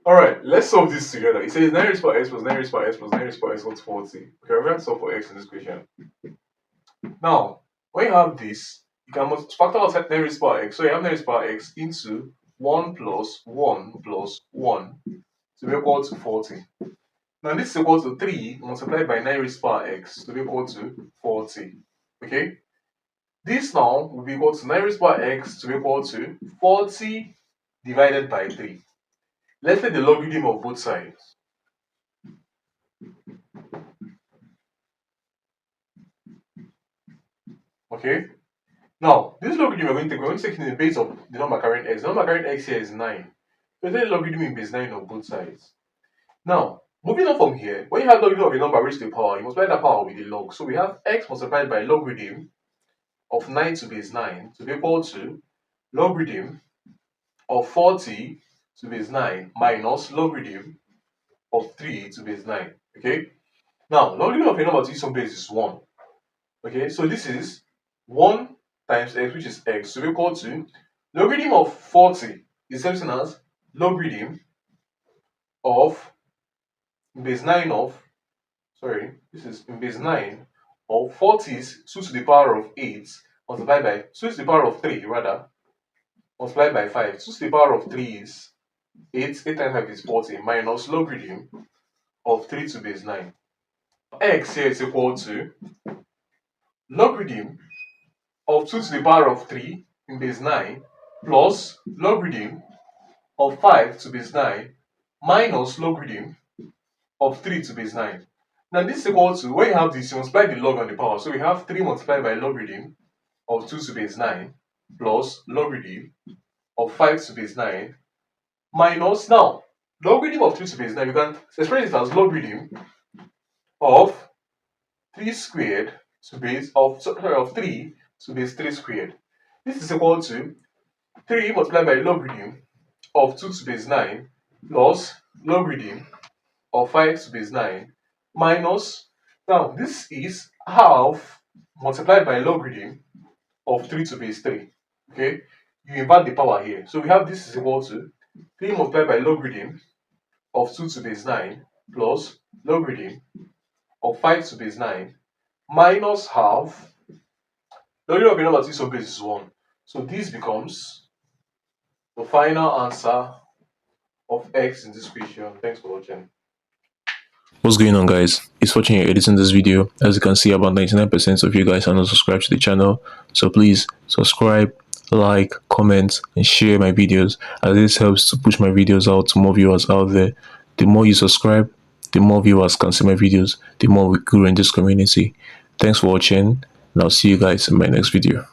Alright, let's solve this together. It says 9 raised power x plus 9 raised power x plus 9 raised power x equals 40. Okay, we're going to solve for x in this question. Now, when you have this, you can factor out 9 raised power x. So you have 9 raised power x into 1 plus 1 plus 1 to be equal to 40. Now this is equal to 3 multiplied by 9 raised power x to be equal to 40. Okay? This now will be equal to 9 raised power x to be equal to 40 divided by 3. Let's take the logarithm of both sides. Okay? Now, this logarithm we're going to take in the base of the number carrying x. The number carrying x here is 9. So take the logarithm in base 9 of both sides. Now, moving on from here, when you have logarithm of a number raised to the power, you multiply that power with the log. So we have x multiplied by logarithm of 9 to base 9 to be equal to logarithm of 40 to base 9 minus logarithm of 3 to base 9. Okay? Now, logarithm of a number to its own base is 1. Okay, so this is 1 times x, which is x, to be equal to logarithm of 40 is the same thing as logarithm of base 9 of, this is in base 9 of 40 is 2 to the power of 8 multiplied by 2 to the power of 3 rather multiplied by 5. 2 to the power of 3 is 8, 8 times 5 is 40 minus logarithm of 3 to base 9. X here is equal to logarithm of 2 to the power of 3 in base 9 plus logarithm of 5 to base 9 minus logarithm of 3 to base 9. Now this is equal to, when you have this, you multiply the log on the power. So we have 3 multiplied by logarithm of 2 to base 9 plus logarithm of 5 to base 9 minus, now, logarithm of 3 to base 9, you can express it as logarithm of 3 squared to base of 3 to base 3 squared. This is equal to 3 multiplied by logarithm of 2 to base 9 plus logarithm of 5 to base 9 minus, now this is half multiplied by logarithm of 3 to base 3. Okay, you invert the power here. So we have this is equal to 3 multiplied by logarithm of 2 to base 9 plus logarithm of 5 to base 9 minus half logarithm of a number to its own base is 1. So this becomes the final answer of x in this question. Thanks for watching. What's going on, guys? It's watching here editing this video. As you can see, about 99% of you guys are not subscribed to the channel, so please subscribe, like, comment, and share my videos, as this helps to push my videos out to more viewers out there. The more you subscribe, the more viewers can see my videos, the more we grow in this community. Thanks for watching, and I'll see you guys in my next video.